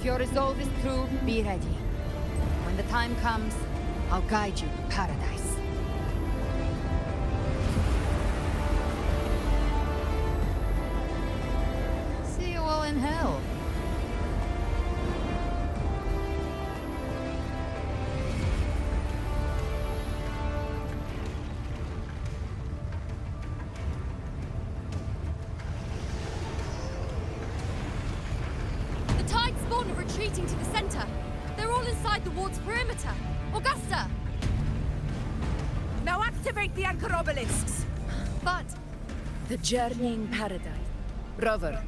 If your resolve is true, be ready. When the time comes, I'll guide you to paradise. See you all in hell. The tide spawn are retreating to the center. They're all inside the ward's perimeter. Augusta! Now activate the anchor obelisks! But The journeying paradise. Rover.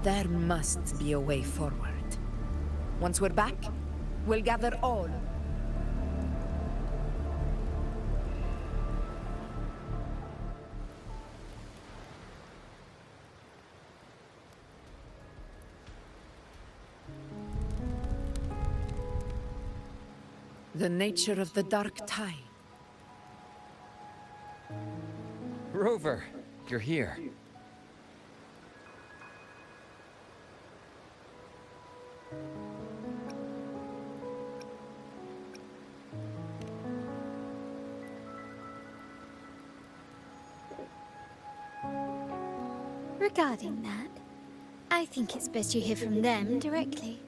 There must be a way forward. Once we're back, we'll gather all. The nature of the dark tide. Rover, you're here. Regarding that, I think it's best you hear from them directly.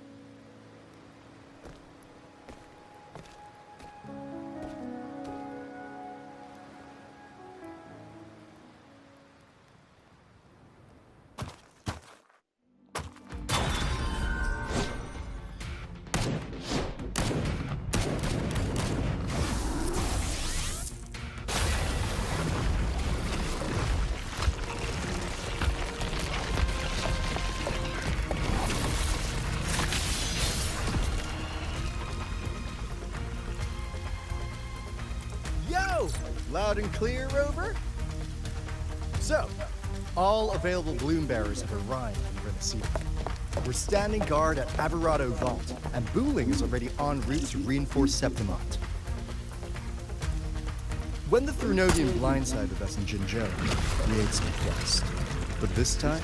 Yo! Loud and clear, Rover? So, all available bloom bearers have arrived in Renaissance. We're standing guard at Averado Vault, and Booling is already en route to reinforce Septimont. When the Thrunodian blindsided us in Jinzhou, we ate some dust. But this time,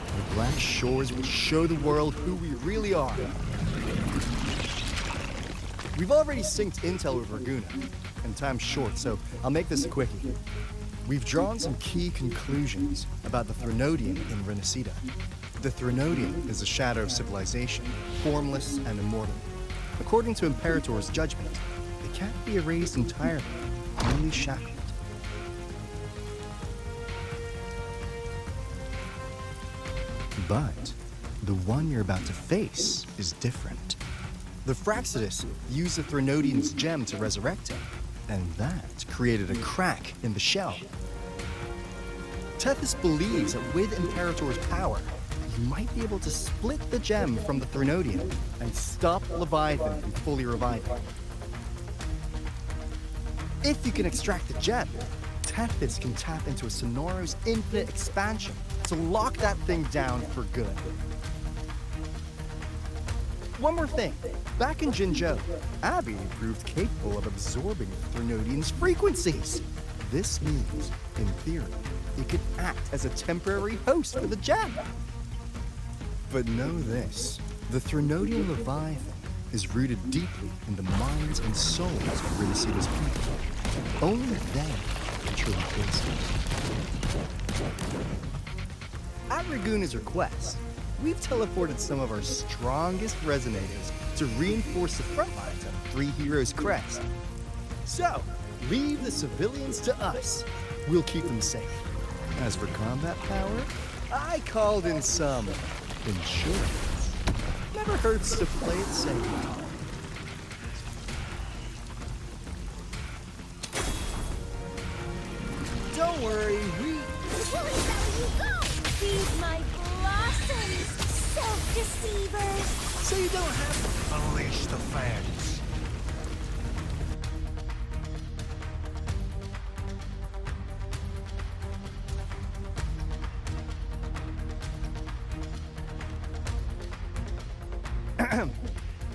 the Black Shores will show the world who we really are. We've already synced intel with Raguna, and time's short, so I'll make this a quickie. We've drawn some key conclusions about the Thrunodian in Renacida. The Thrunodian is a shadow of civilization, formless and immortal. According to Imperator's judgment, they can't be erased entirely, only shackled. But the one you're about to face is different. The Fraxidus used the Thrunodian's gem to resurrect him, and that created a crack in the shell. Tethys believes that with Imperator's power, he might be able to split the gem from the Thrunodian and stop Leviathan from fully reviving. If you can extract the gem, Tethys can tap into a Sonoro's infinite expansion to lock that thing down for good. One more thing. Back in Jinzhou, Abby proved capable of absorbing the Thrunodian's frequencies. This means, in theory, it could act as a temporary host for the gem. But know this, the Thrunodian Leviathan is rooted deeply in the minds and souls of Renacida's people. Only they can truly face it. At Raguna's request, we've teleported some of our strongest resonators to reinforce the front lines of Three Heroes Crest. So, leave the civilians to us. We'll keep them safe. As for combat power, I called in some insurance. Never hurts to play it safe. Don't worry, we... Feed my blossoms, self-deceivers! So you don't have to... Unleash the fans.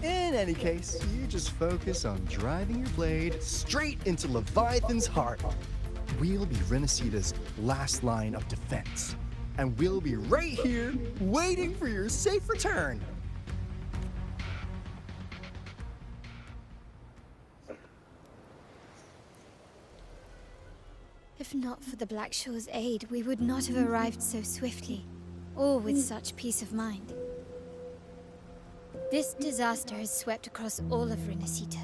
In any case, you just focus on driving your blade straight into Leviathan's heart. We'll be Renacida's last line of defense. and we'll be right here waiting for your safe return. If not for the Black Shore's aid, we would not have arrived so swiftly, or with such peace of mind. This disaster has swept across all of Renacita.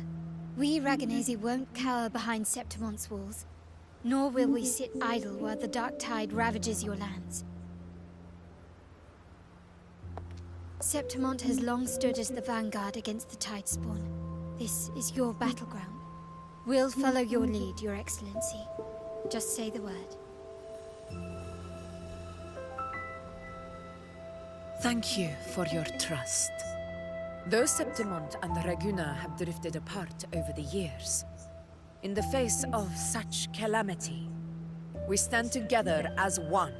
We Raganazi won't cower behind Septimon's walls, nor will we sit idle while the dark tide ravages your lands. Septimont has long stood as the vanguard against the tide spawn. This is your battleground. We'll follow your lead, Your Excellency. Just say the word. Thank you for your trust. Though Septimont and Raguna have drifted apart over the years, in the face of such calamity, we stand together as one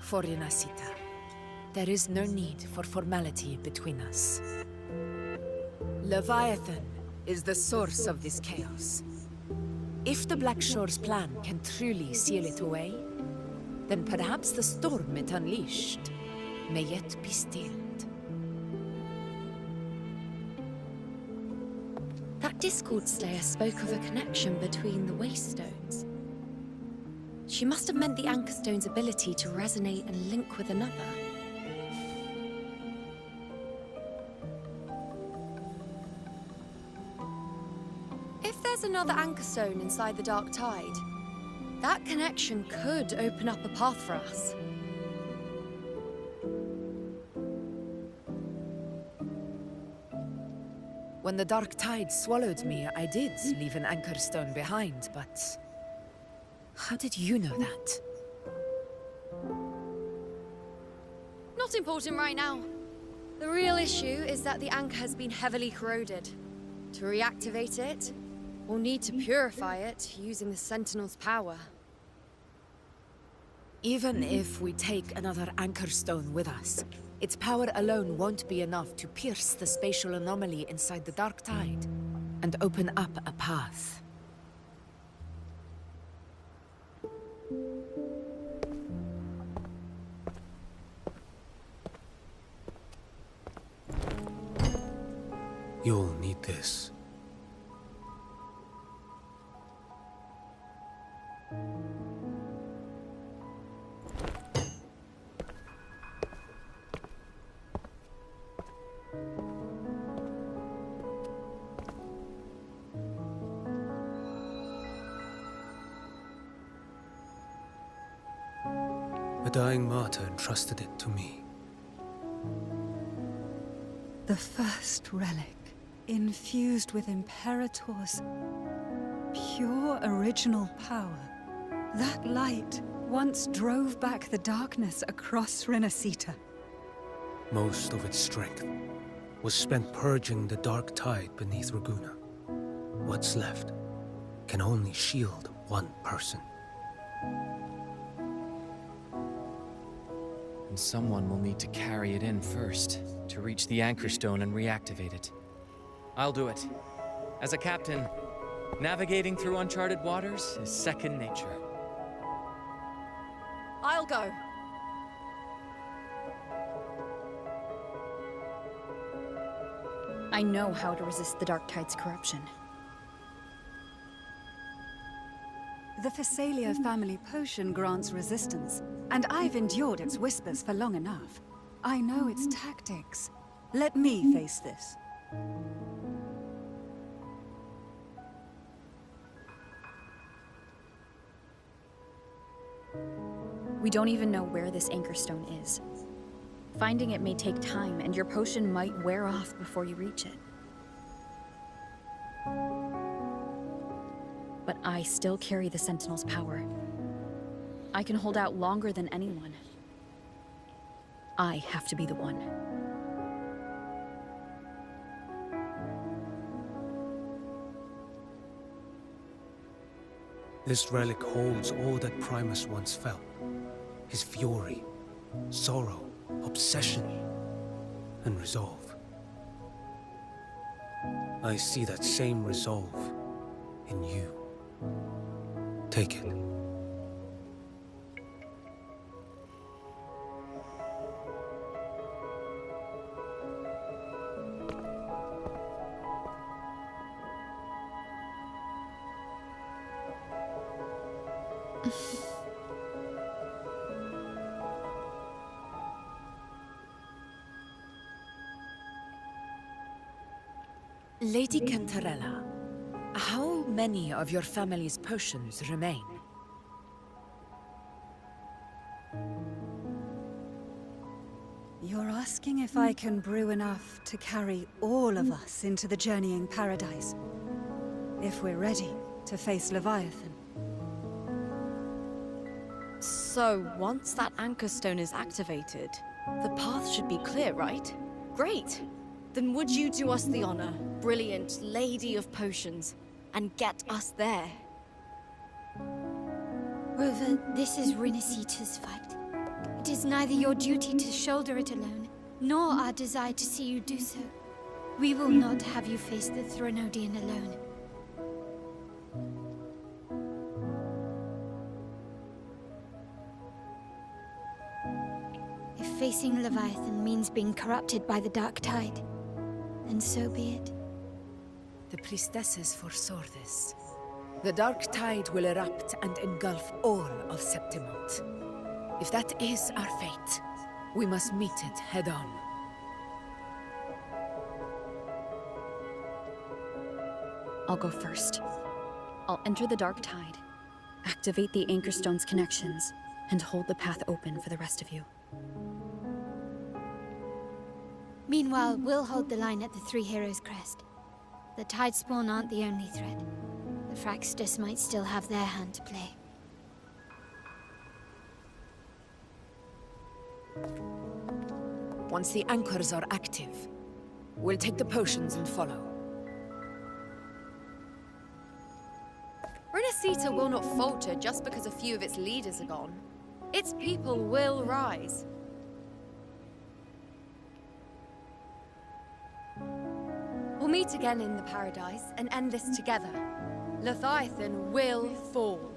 for Renacita. There is no need for formality between us. Leviathan is the source of this chaos. If the Black Shore's plan can truly seal it away, then perhaps the storm it unleashed may yet be stilled. That Discord Slayer spoke of a connection between the Wastestones. She must have meant the Anchor Stone's ability to resonate and link with another. If there's another Anchor Stone inside the Dark Tide, that connection could open up a path for us. When the Dark Tide swallowed me, I did leave an Anchor Stone behind, but... how did you know that? Not important right now. The real issue is that the anchor has been heavily corroded. To reactivate it, we'll need to purify it using the Sentinel's power. Even if we take another Anchor Stone with us, its power alone won't be enough to pierce the spatial anomaly inside the Dark Tide and open up a path. You'll need this. A dying martyr entrusted it to me. The first relic, infused with Imperator's pure original power. That light once drove back the darkness across Renacita. Most of its strength was spent purging the dark tide beneath Raguna. What's left can only shield one person. And someone will need to carry it in first, to reach the Anchor Stone and reactivate it. I'll do it. As a captain, navigating through uncharted waters is second nature. I'll go. I know how to resist the Dark Tide's corruption. The Phasalia family potion grants resistance, and I've endured its whispers for long enough. I know its tactics. Let me face this. We don't even know where this Anchor Stone is. Finding it may take time, and your potion might wear off before you reach it. But I still carry the Sentinel's power. I can hold out longer than anyone. I have to be the one. This relic holds all that Primus once felt. His fury, sorrow, obsession, and resolve. I see that same resolve in you. Take it. Lady Cantarella, how many of your family's potions remain? You're asking if I can brew enough to carry all of us into the journeying paradise. If we're ready to face Leviathan. So, once that Anchor Stone is activated, the path should be clear, right? Great! Then would you do us the honor, brilliant Lady of Potions, and get us there? Rover, this is Rinasita's fight. It is neither your duty to shoulder it alone, nor our desire to see you do so. We will not have you face the Threnodian alone. If facing Leviathan means being corrupted by the Dark Tide, then so be it. The priestesses foresaw this. The Dark Tide will erupt and engulf all of Septimont. If that is our fate, we must meet it head-on. I'll go first. I'll enter the Dark Tide, activate the Anchor Stone's connections, and hold the path open for the rest of you. Meanwhile, we'll hold the line at the Three Heroes Crest. The Tidespawn aren't the only threat. The Fraxtus might still have their hand to play. Once the anchors are active, we'll take the potions and follow. Renacita will not falter just because a few of its leaders are gone. Its people will rise. We'll meet again in the paradise and end this together. Leviathan will fall.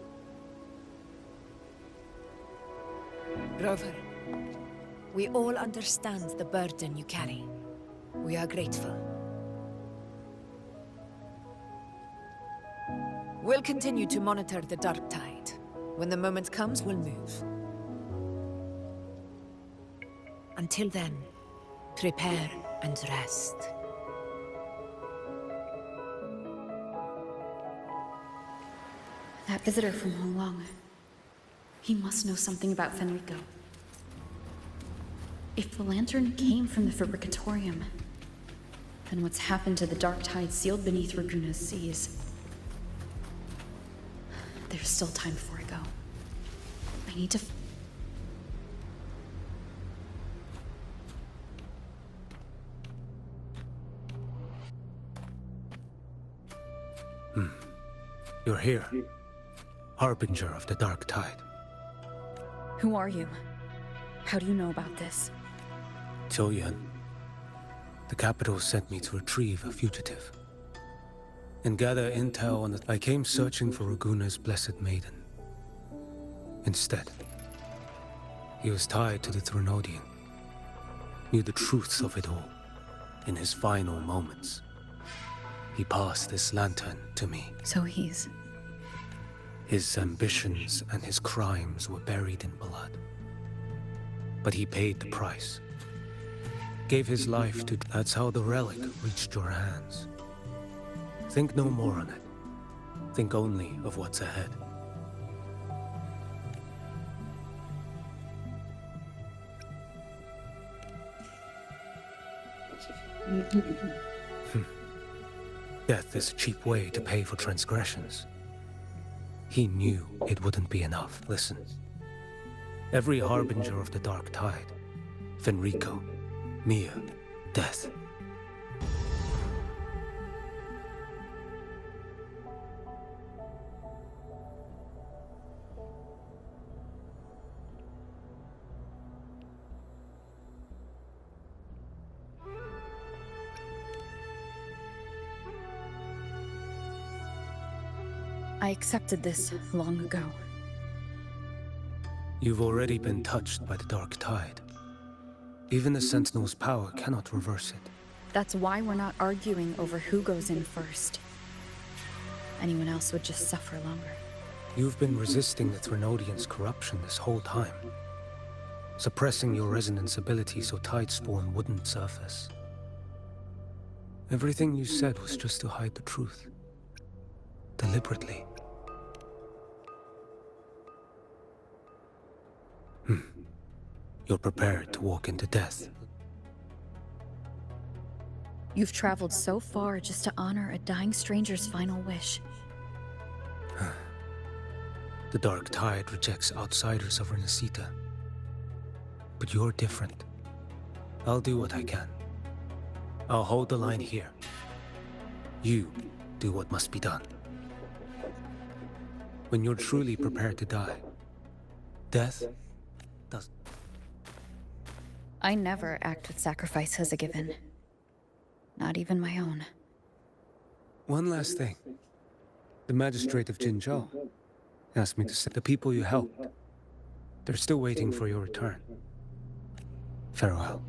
Rover, we all understand the burden you carry. We are grateful. We'll continue to monitor the Dark Tide. When the moment comes, we'll move. Until then, prepare and rest. That visitor from Holong. He must know something about Fenrico. If the lantern came from the Fabricatorium, then what's happened to the Dark Tide sealed beneath Raguna's seas? There's still time before I go. I need to... You're here. Harbinger of the Dark Tide. Who are you? How do you know about this? Choyan. The capital sent me to retrieve a fugitive. And gather intel on the... I came searching for Raguna's Blessed Maiden. Instead, he was tied to the Threnodian. Knew the truths of it all. In his final moments, he passed this lantern to me. So he's... His ambitions and his crimes were buried in blood. But he paid the price. Gave his life to... That's how the relic reached your hands. Think no more on it. Think only of what's ahead. Death is a cheap way to pay for transgressions. He knew it wouldn't be enough. Listen. Every harbinger of the Dark Tide, Fenrico, Mia, death. I accepted this long ago. You've already been touched by the Dark Tide. Even the Sentinel's power cannot reverse it. That's why we're not arguing over who goes in first. Anyone else would just suffer longer. You've been resisting the Threnodian's corruption this whole time. Suppressing your resonance ability so Tidespawn wouldn't surface. Everything you said was just to hide the truth. Deliberately. You're prepared to walk into death. You've traveled so far just to honor a dying stranger's final wish. The Dark Tide rejects outsiders of Renacita. But you're different. I'll do what I can. I'll hold the line here. You do what must be done. When you're truly prepared to die, death does. I never act with sacrifice as a given. Not even my own. One last thing. The magistrate of Jinzhou asked me to say the people you helped. They're still waiting for your return. Farewell.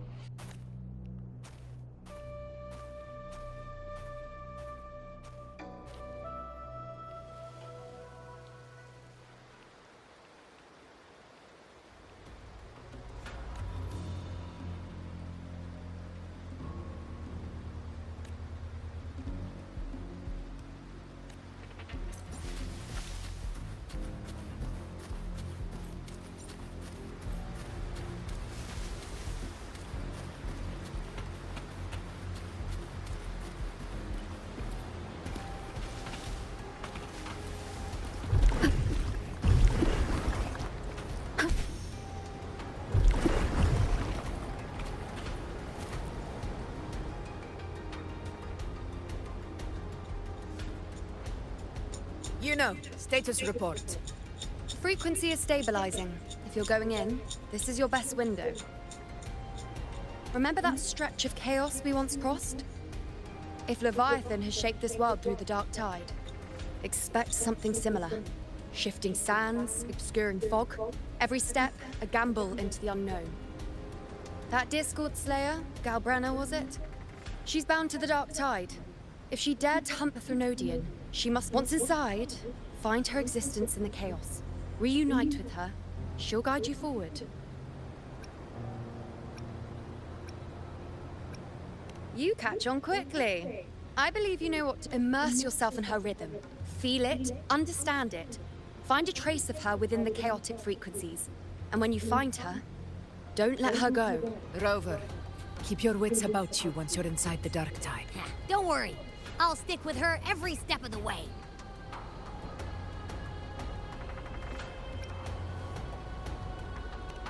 You know, status report. Frequency is stabilizing. If you're going in, this is your best window. Remember that stretch of chaos we once crossed? If Leviathan has shaped this world through the Dark Tide, expect something similar. Shifting sands, obscuring fog, every step a gamble into the unknown. That Discord Slayer, Galbrenna was it? She's bound to the Dark Tide. If she dared to hunt the Threnodian, she must, once inside, find her existence in the chaos. Reunite with her. She'll guide you forward. You catch on quickly. I believe you know what to immerse yourself in her rhythm. Feel it, understand it. Find a trace of her within the chaotic frequencies. And when you find her, don't let her go. Rover, keep your wits about you once you're inside the Dark Tide. Don't worry. I'll stick with her every step of the way.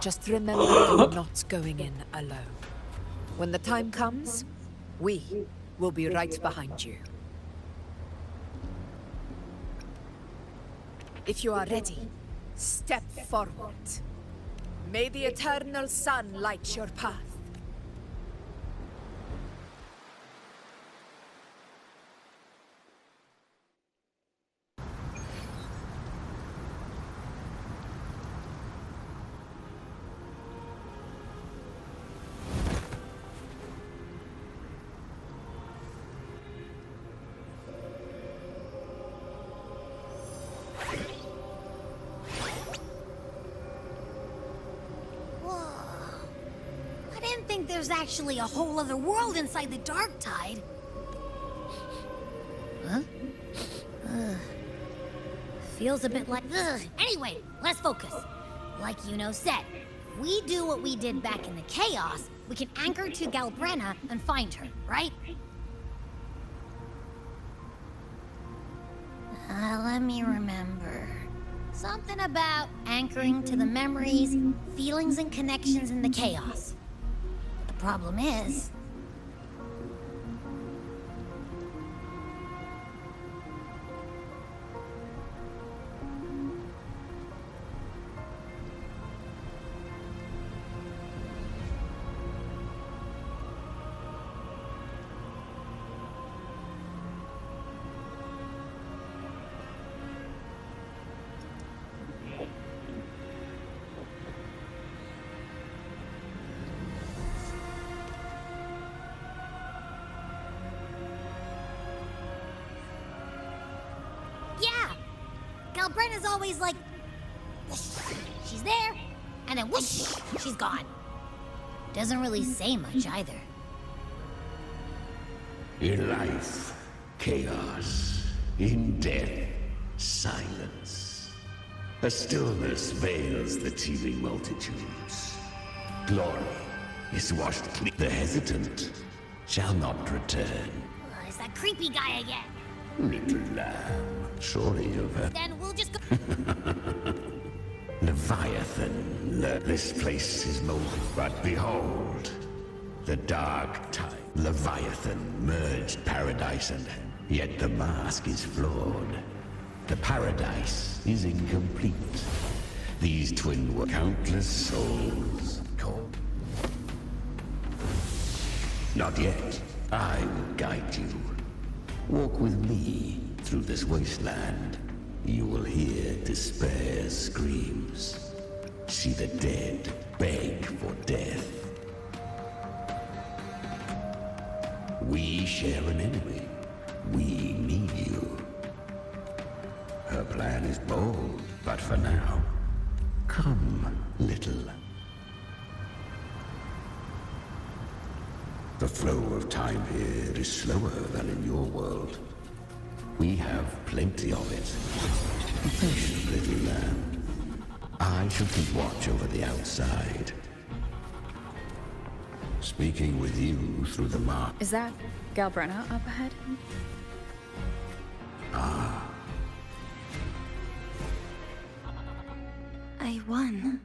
Just remember you're not going in alone. When the time comes, we will be right behind you. If you are ready, step forward. May the eternal sun light your path. There's actually a whole other world inside the Dark Tide. Huh? Feels a bit like... Anyway, let's focus. Like Yuno said, if we do what we did back in the Chaos, we can anchor to Galbrenna and find her, right? Let me remember. Something about anchoring to the memories, feelings, and connections in the Chaos. Problem is... Galbrenna's always like, whoosh, she's there, and then whoosh, she's gone. Doesn't really say much either. In life, chaos. In death, silence. A stillness veils the teeming multitudes. Glory is washed clean. The hesitant shall not return. It's that creepy guy again. Little lamb, surely you've heard. Then we'll just go. Leviathan, this place is molded. But behold, the dark time. Leviathan merged paradise and hell. Yet the mask is flawed. The paradise is incomplete. These twin were countless souls called. Not yet. I will guide you. Walk with me through this wasteland. You will hear despair's screams. See the dead beg for death. We share an enemy. We need you. Her plan is bold, but for now, come, little. The flow of time here is slower than in your world. We have plenty of it. Be patient, little lamb. I shall keep watch over the outside. Speaking with you through the mark. Is that Galbrenna up ahead? I won.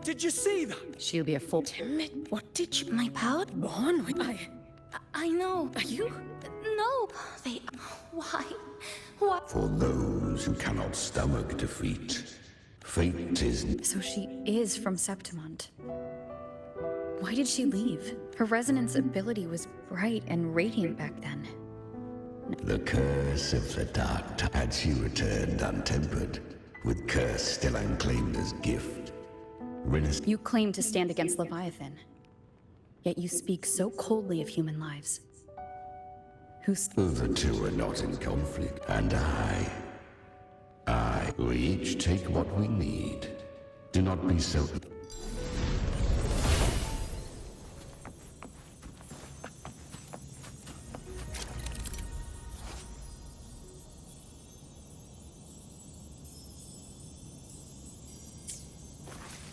Did you see that? She'll be a full. Timid, what did you... My power? Born with... I know. Are you? No. They... Why? What? For those who cannot stomach defeat, fate is... So she is from Septimont. Why did she leave? Her resonance ability was bright and radiant back then. The curse of the dark time. Had she returned untempered, with curse still unclaimed as gift, You claim to stand against Leviathan, yet you speak so coldly of human lives. The two are not in conflict, and we each take what we need. Do not be so...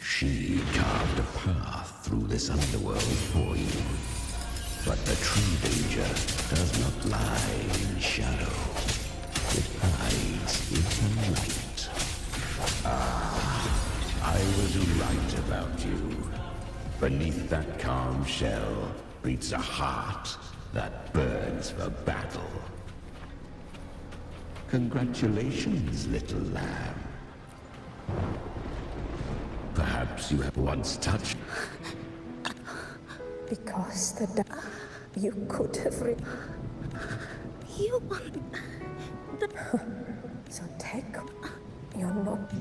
She carved a path through this underworld for you. But the true danger does not lie in shadow. It hides in the light. I was right about you. Beneath that calm shell beats a heart that burns for battle. Congratulations, little lamb. Perhaps you have once touched... Because you could have You want... So take... You're not...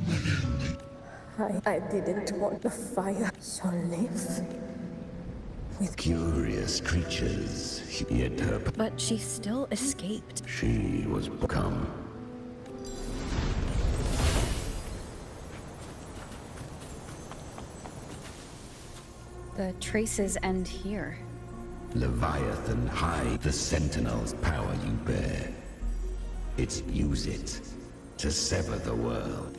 I didn't want the fire, so live. With curious creatures, yet her... But she still escaped. She was become... The traces end here. Leviathan hide the Sentinel's power you bear. Use it to sever the world.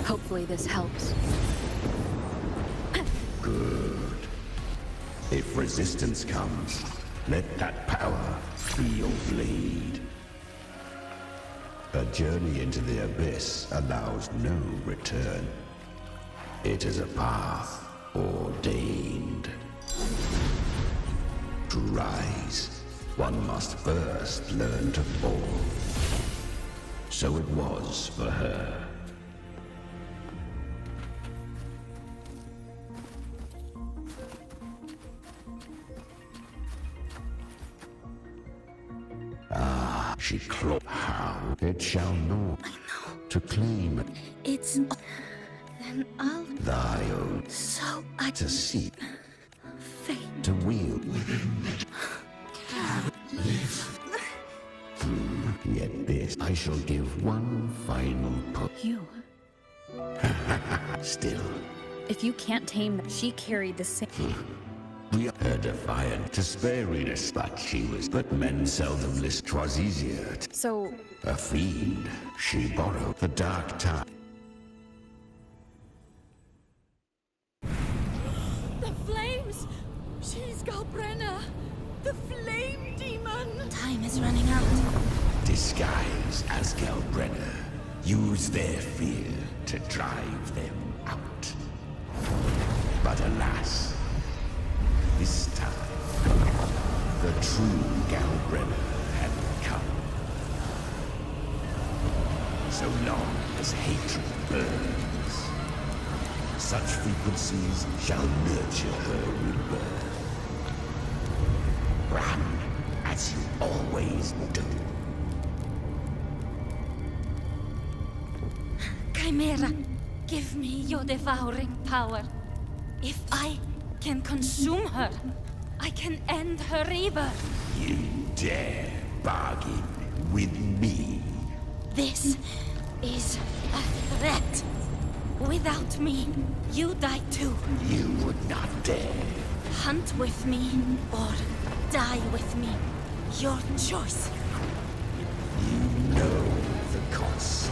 Hopefully this helps. Good. If resistance comes, let that power be your blade. A journey into the abyss allows no return. It is a path ordained. To rise, one must first learn to fall. So it was for her. She clawed how it shall know. I know. To claim it. It's... Then I'll... Thy own So I... to seek, Fate. to wield. Yet this I shall give one final push. You. Still, If you can't tame them, she carried the same. we her defiant to spare Renus, but she was. But men seldom list. 'Twas easier. So, A fiend, she borrowed the dark time. The flames! She's Galbrenna! The flame demon! Time is running out. Disguise as Galbrenna. Use their fear to drive them out. But alas, this time, the true Galbrenna had come. So long as hatred burns, such frequencies shall nurture her rebirth. Run as you always do. Chimera, give me your devouring power. If I can consume her, I can end her rebirth. You dare bargain with me? This is a threat. Without me, you die too. You would not dare. Hunt with me or die with me. Your choice. You know the cost.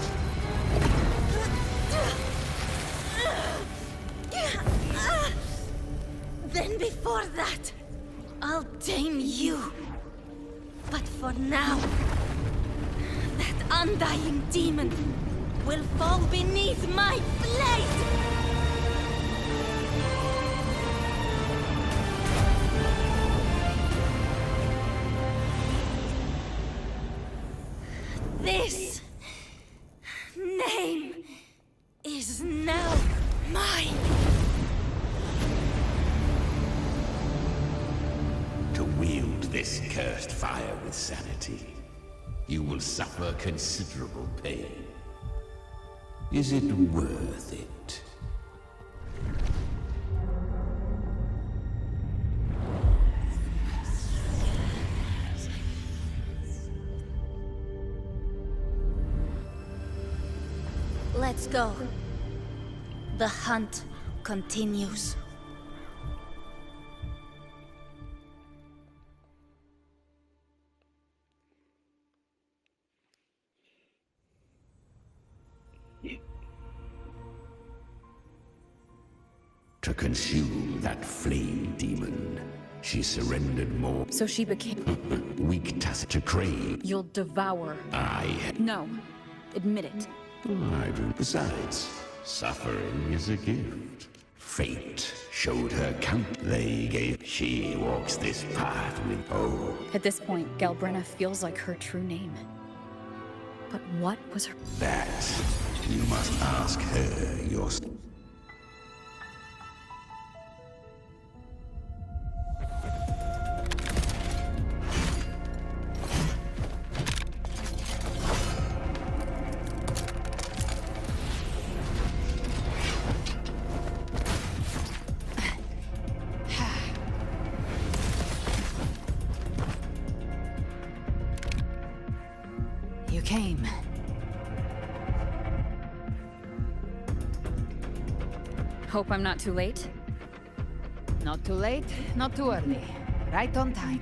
Then before that, I'll tame you. But for now, that undying demon will fall beneath my blade! This name is now mine. To wield this cursed fire with sanity, you will suffer considerable pain. Is it worth it? Let's go. The hunt continues. To consume that flame demon, she surrendered more. So she became... Weak tacit to crave. You'll devour. No. Admit it. I do. Besides, suffering is a gift. Fate showed her count. They gave. She walks this path with At this point, Galbrenna feels like her true name. But what was her... That you must ask her yourself. You came. Hope I'm not too late? Not too late, not too early. Right on time.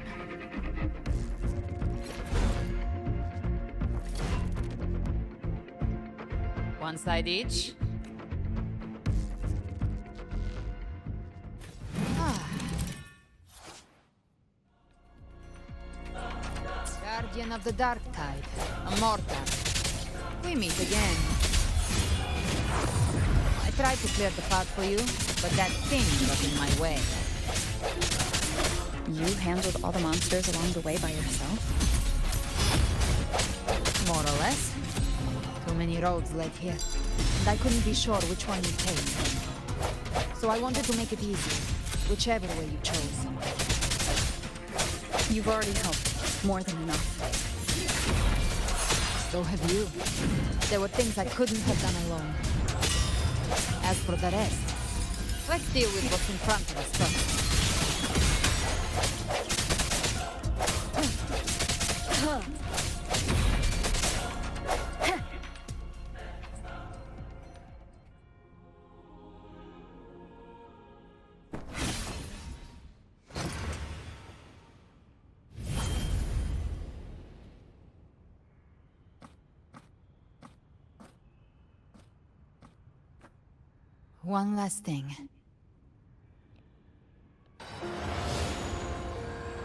One side each. Guardian of the Dark Tide, a mortar. We meet again. I tried to clear the path for you, but that thing got in my way. You handled all the monsters along the way by yourself? More or less. Too many roads led here, and I couldn't be sure which one you'd take. So I wanted to make it easy, whichever way you chose. You've already helped. More than enough. So have you. There were things I couldn't have done alone. As for for the rest. Let's deal with what's in front of us first. One last thing.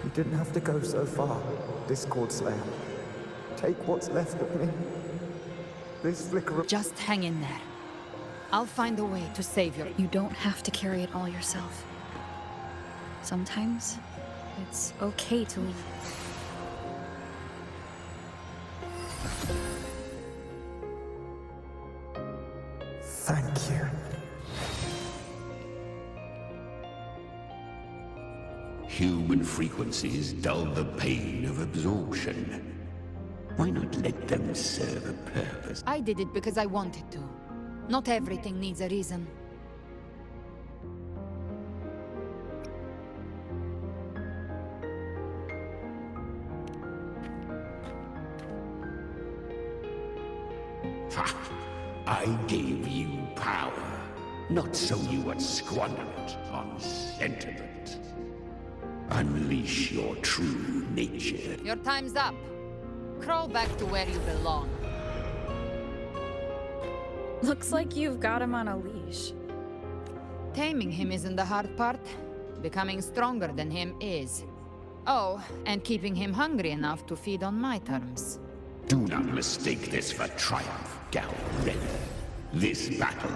You didn't have to go so far, Discord Slayer. Take what's left of me. This flicker of... Just hang in there. I'll find a way to save your... You don't have to carry it all yourself. Sometimes, it's okay to leave. Thank you. Human frequencies dull the pain of absorption. Why not let them serve a purpose? I did it because I wanted to. Not everything needs a reason. Ha! I gave you power, not so you would squander it on sentiment. Unleash your true nature. Your time's up. Crawl back to where you belong. Looks like you've got him on a leash. Taming him isn't the hard part. Becoming stronger than him is. Oh, and keeping him hungry enough to feed on my terms. Do not mistake this for triumph, Galbrena. This battle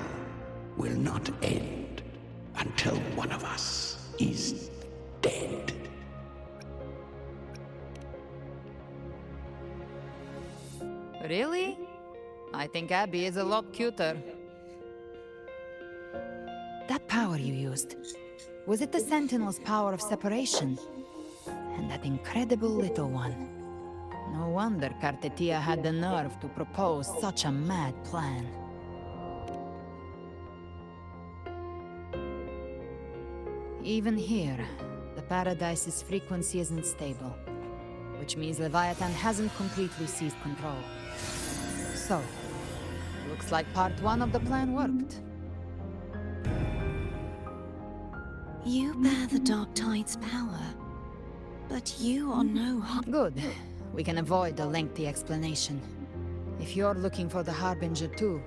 will not end until one of us is dead. Really? I think Abby is a lot cuter. That power you used, was it the Sentinel's power of separation? And that incredible little one. No wonder Cartetia had the nerve to propose such a mad plan. Even here, the Paradise's frequency isn't stable, which means Leviathan hasn't completely seized control. So, looks like part one of the plan worked. You bear the Dark Tide's power, but you are no... Good. We can avoid a lengthy explanation. If you're looking for the Harbinger too,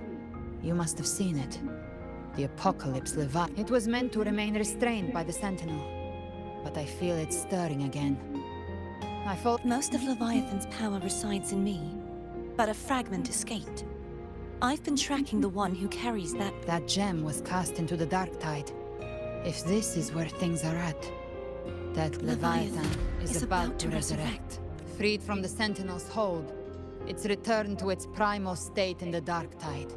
you must have seen it. The Apocalypse Leviathan. It was meant to remain restrained by the Sentinel, but I feel it stirring again. I felt... Most of Leviathan's power resides in me, but a fragment escaped. I've been tracking the one who carries that... That gem was cast into the Dark Tide. If this is where things are at, that Leviathan is about to resurrect. Freed from the Sentinel's hold, it's returned to its primal state in the Dark Tide,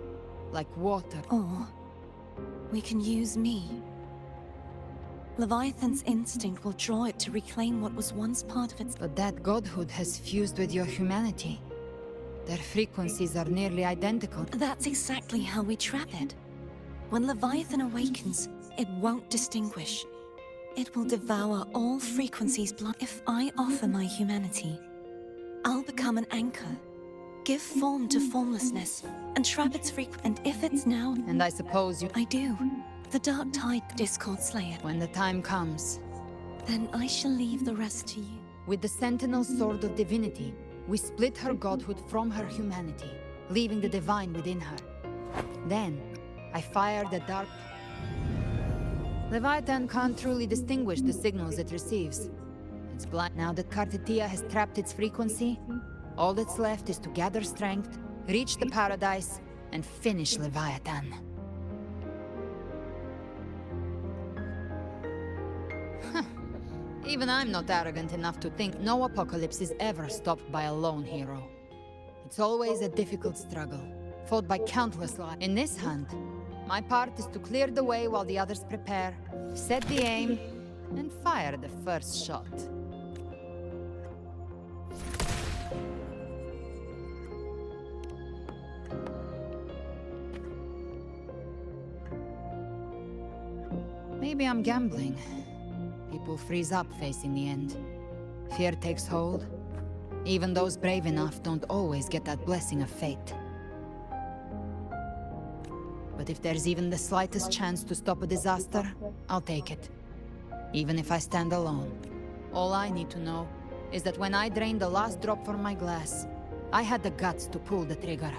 like water. Or we can use me. Leviathan's instinct will draw it to reclaim what was once part of its... But that godhood has fused with your humanity. Their frequencies are nearly identical. That's exactly how we trap it. When Leviathan awakens, it won't distinguish. It will devour all frequencies blood. If I offer my humanity, I'll become an anchor. Give form to formlessness, and trap its And if it's now... And I suppose you... I do. The Dark Tide, Discord Slayer. When the time comes... Then I shall leave the rest to you. With the Sentinel's Sword of Divinity, we split her godhood from her humanity, leaving the divine within her. Then, I fired the dark... Leviathan can't truly distinguish the signals it receives. It's blind. Now that Cartetia has trapped its frequency, all that's left is to gather strength, reach the Paradise, and finish Leviathan. Even I'm not arrogant enough to think no apocalypse is ever stopped by a lone hero. It's always a difficult struggle, fought by countless lives. In this hunt, my part is to clear the way while the others prepare, set the aim, and fire the first shot. Maybe I'm gambling. People freeze up facing the end. Fear takes hold. Even those brave enough don't always get that blessing of fate. But if there's even the slightest chance to stop a disaster, I'll take it. Even if I stand alone. All I need to know is that when I drained the last drop from my glass, I had the guts to pull the trigger.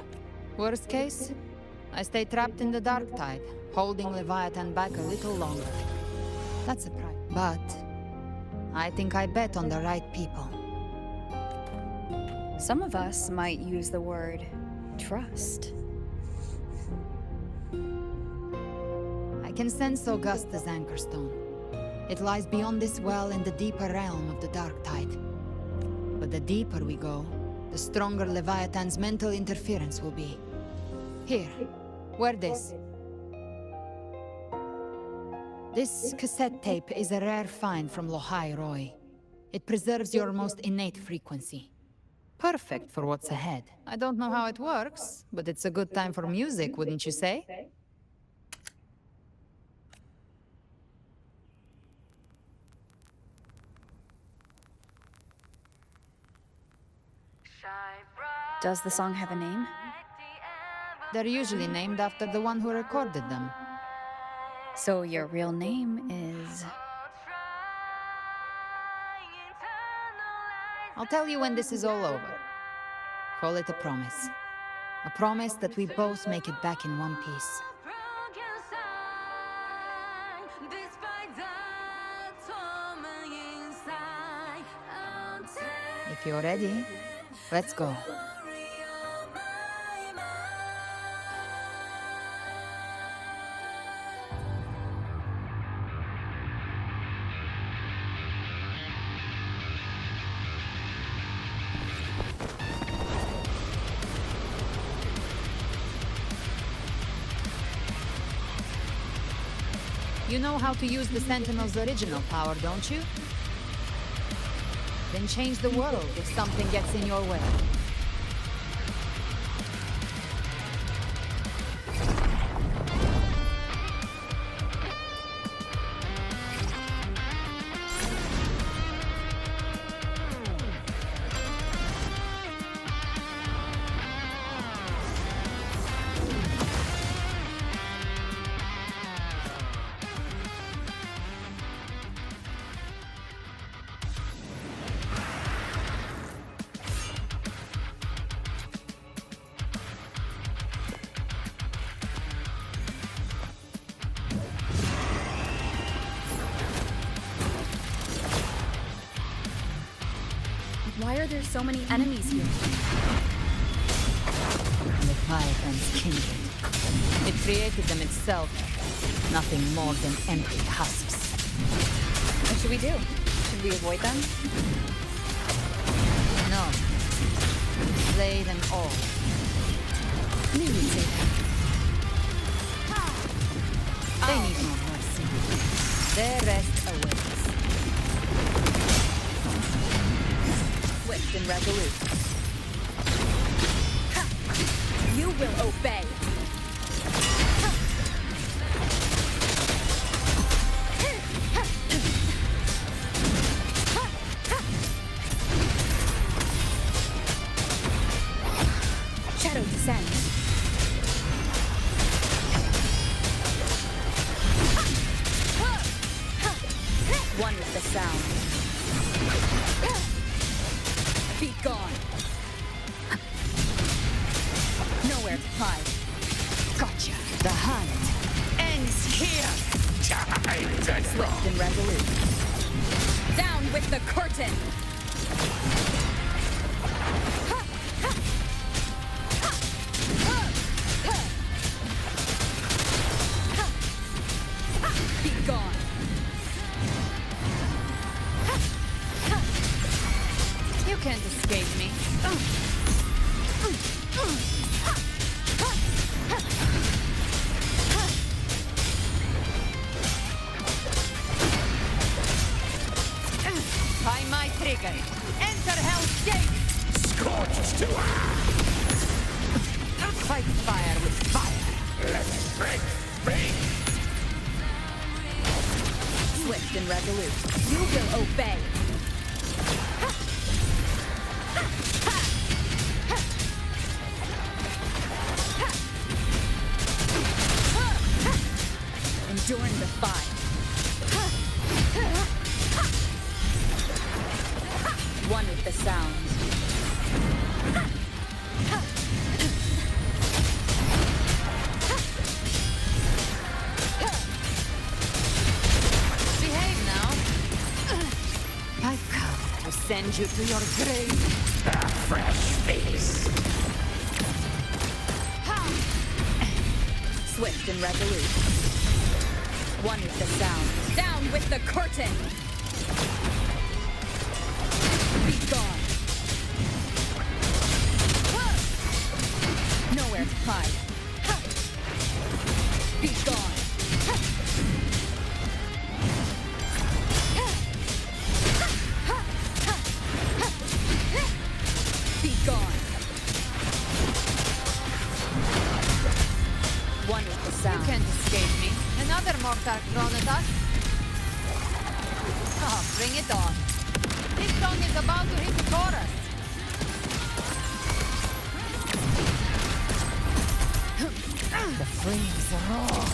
Worst case, I stay trapped in the dark tide, holding Leviathan back a little longer. That's a price. But I think I bet on the right people. Some of us might use the word trust. I can sense Augusta's anchorstone. It lies beyond this well in the deeper realm of the dark tide. But the deeper we go, the stronger Leviathan's mental interference will be. Here, wear this. This cassette tape is a rare find from Lohai Roy. It preserves your most innate frequency. Perfect for what's ahead. I don't know how it works, but it's a good time for music, wouldn't you say? Does the song have a name? They're usually named after the one who recorded them. So your real name is... I'll tell you when this is all over. Call it a promise. A promise that we both make it back in one piece. If you're ready, let's go. You know how to use the Sentinel's original power, don't you? Then change the world if something gets in your way. Why are there so many enemies here? Leviathan's kindred. It created them itself. Nothing more than empty husks. What should we do? Should we avoid them? No. Slay them all. Knew you'd say that. They need no mercy. Their rest awaits. Swift and resolute. You will obey. Shadow descends. One with the sound. Be gone. Nowhere to hide. Gotcha. The hunt ends here. Swift and resolute. Down with the curtain. Be gone. You can't escape me. By my trigger, enter Hell's Gate! Scorched to Fight fire with fire. Let's break free! and resolute. You will obey. Enduring the fight. One with the sound. Behave now. I've come to send you to your grave. A fresh face. Swift and resolute. One with the sound. Down with the curtain! Be gone! Nowhere to hide. Be gone! Be gone! One with the sound. You can't escape me. Another mortar thrown at us. Oh, bring it on. This song is about to hit the chorus. The flames roar.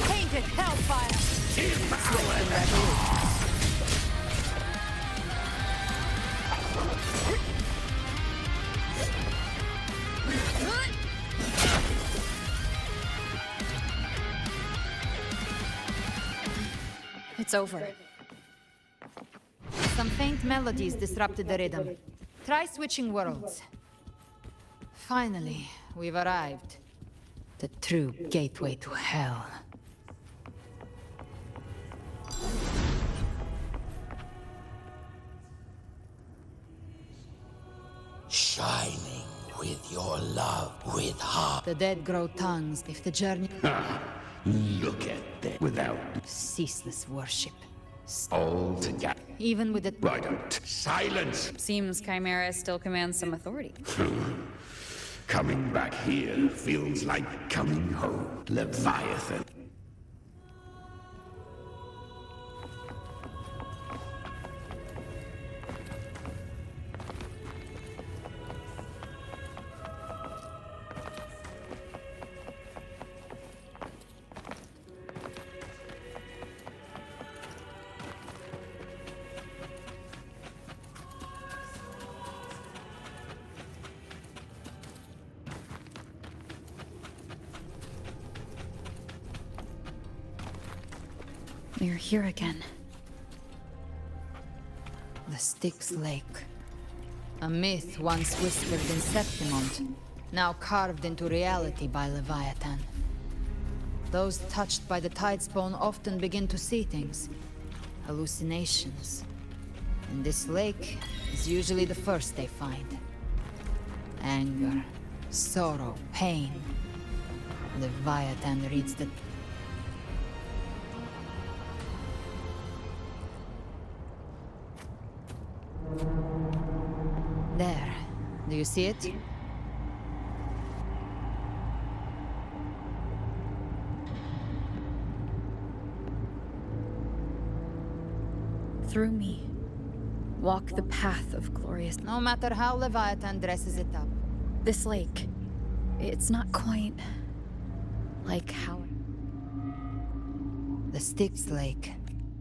Painted hellfire. Swift and resolute. It's over. Some faint melodies disrupted the rhythm. Try switching worlds. Finally, we've arrived. The true gateway to hell. Shining with your love, with heart. The dead grow tongues if the journey... Look at them without Ceaseless worship. all together. Even with the... Right out. Silence! Seems Chimera still commands some authority. Coming back here feels like coming home. Leviathan. We're here again. The Styx Lake. A myth once whispered in Septimont, now carved into reality by Leviathan. Those touched by the Tidespawn often begin to see things. Hallucinations. And this lake is usually the first they find. Anger, sorrow, pain. Leviathan reads the... There. Do you see it? Through me. Walk the path of glorious... No matter how Leviathan dresses it up. This lake, it's not quite... like how... The Styx Lake.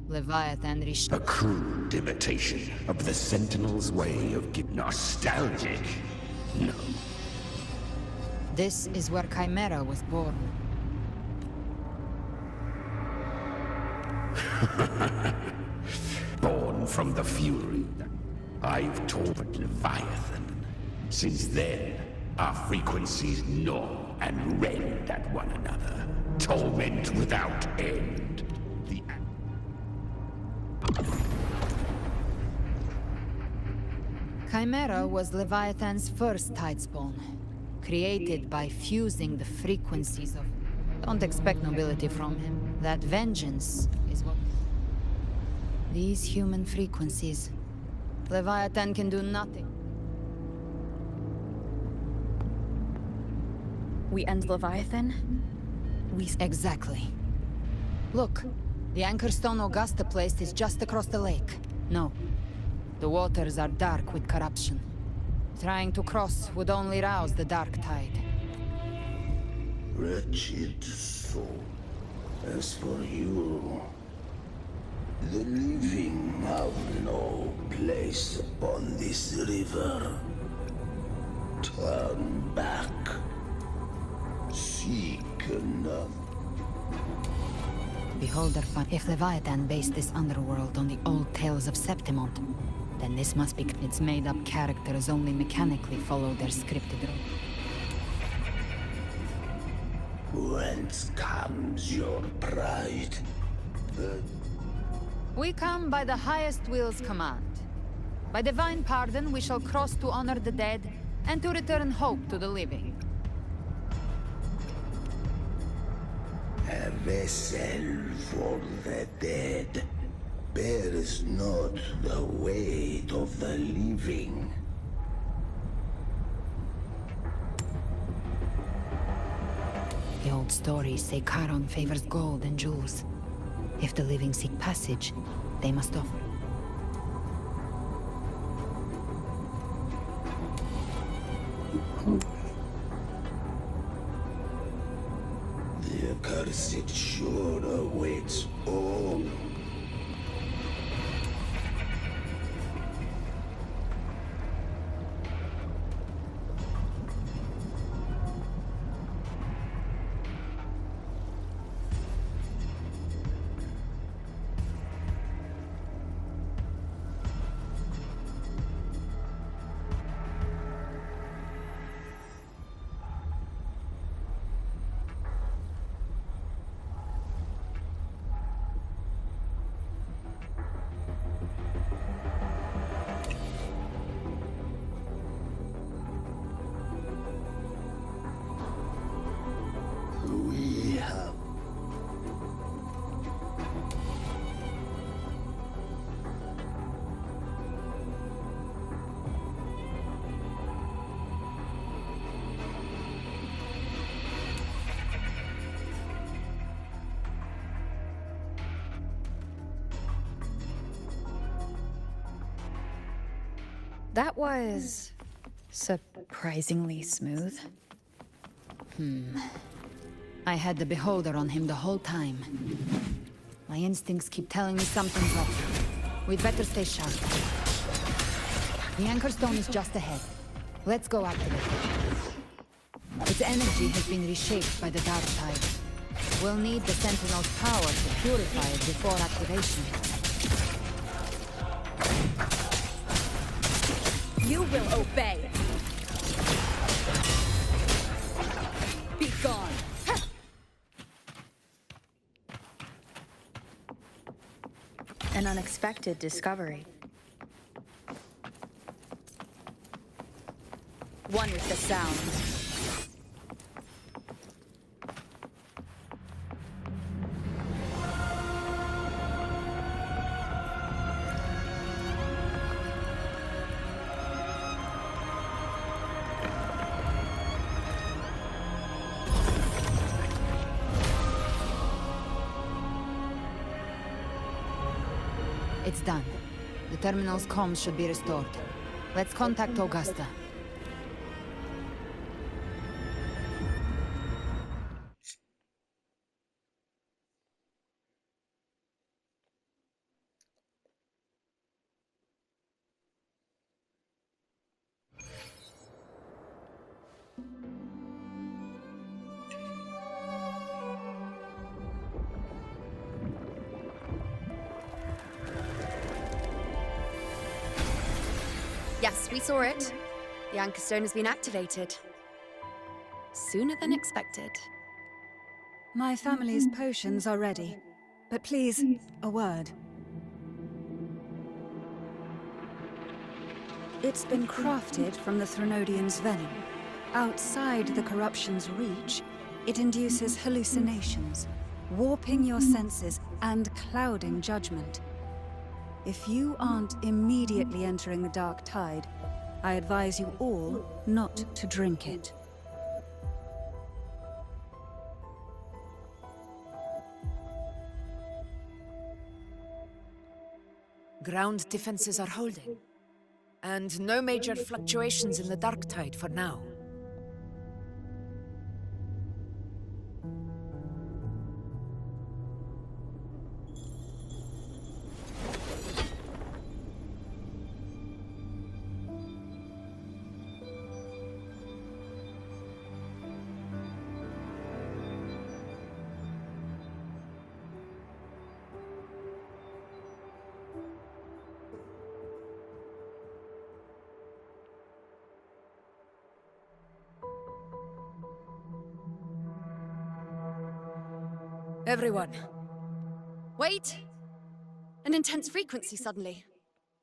Leviathan A crude imitation of the Sentinel's way of getting nostalgic. No. This is where Chimera was born. Born from the fury. I've told Leviathan. Since then, our frequencies gnaw and rend at one another. Torment without end. The Chimera was Leviathan's first Tidespawn, created by fusing the frequencies of... Don't expect nobility from him. That vengeance is what... These human frequencies... Leviathan can do nothing. We end Leviathan? Exactly. Look, The Anchorstone Augusta place is just across the lake. No. The waters are dark with corruption. Trying to cross would only rouse the dark tide. Wretched soul. As for you, the living have no place upon this river. Turn back. Seek none. Beholder if Leviathan based this underworld on the old tales of Septimont, then this must be its made-up characters only mechanically follow their scripted role. Whence comes your pride? We come by the highest will's command. By divine pardon we shall cross to honor the dead and to return hope to the living. A vessel for the dead bears not the weight of the living. The old stories say Charon favors gold and jewels. If the living seek passage, they must offer. The accursed sure awaits all. We have That was surprisingly smooth. I had the Beholder on him the whole time. My instincts keep telling me something's up. We'd better stay sharp. The Anchorstone is just ahead. Let's go activate it. Its energy has been reshaped by the dark tide. We'll need the Sentinel's power to purify it before activation. You will obey. Be gone. An unexpected discovery. One with the sounds. It's done. The terminal's comms should be restored. Let's contact Augusta. Yes, we saw it. The Anchorstone has been activated. Sooner than expected. My family's potions are ready. But please, a word. It's been crafted from the Threnodian's venom. Outside the corruption's reach, it induces hallucinations, warping your senses and clouding judgment. If you aren't immediately entering the dark tide, I advise you all not to drink it. Ground defenses are holding. And no major fluctuations in the dark tide for now. Everyone. Wait! An intense frequency suddenly.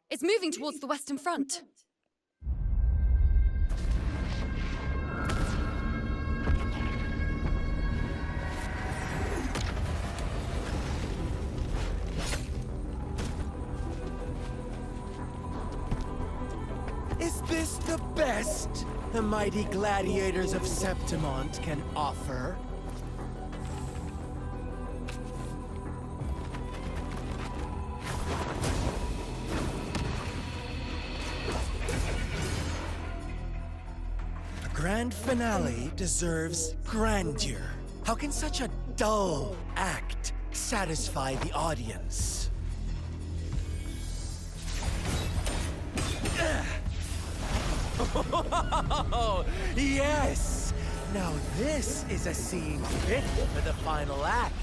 It's moving towards the Western Front. Is this the best the mighty gladiators of Septimont can offer? A grand finale deserves grandeur. How can such a dull act satisfy the audience? Oh, yes! Now this is a scene fit for the final act.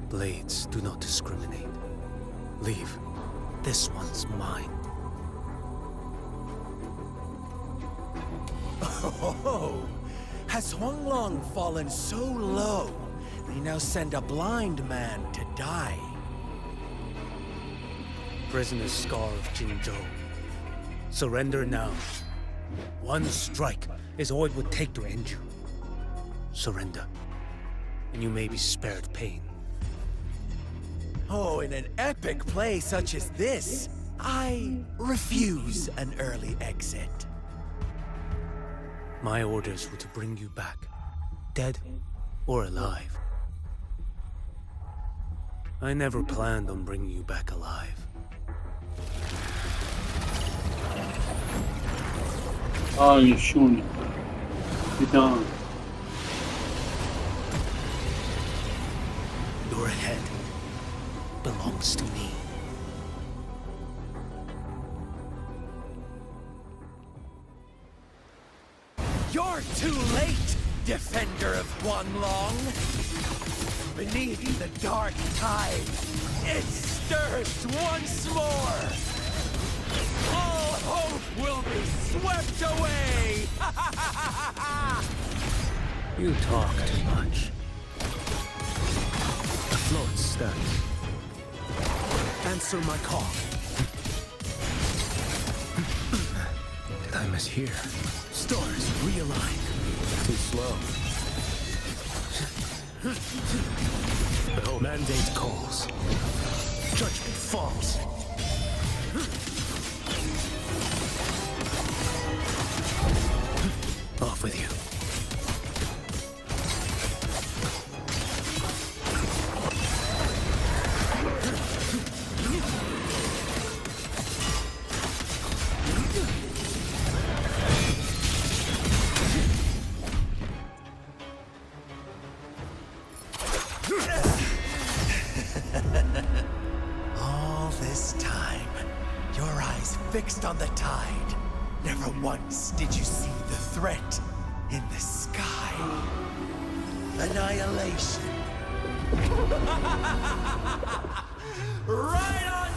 Blades do not discriminate. Leave. This one's mine. Oh, has Huanglong fallen so low, they now send a blind man to die? Prisoner Scar of Jinzhou. Surrender now. One strike is all it would take to end you. Surrender, and you may be spared pain. Oh, in an epic play such as this, I refuse an early exit. My orders were to bring you back, dead or alive. I never planned on bringing you back alive. Shun. Down. Your head belongs to me. You're too late, defender of Huanglong. Beneath the dark tide, it stirs once more. All hope will be swept away. You talk too much. Float stands. Answer my call. Did I mishear? Stars realign. Too slow. The mandate calls. Judgment falls. Off with you. All this time, your eyes fixed on the tide. Never once did you see the threat in the sky. Annihilation. Right on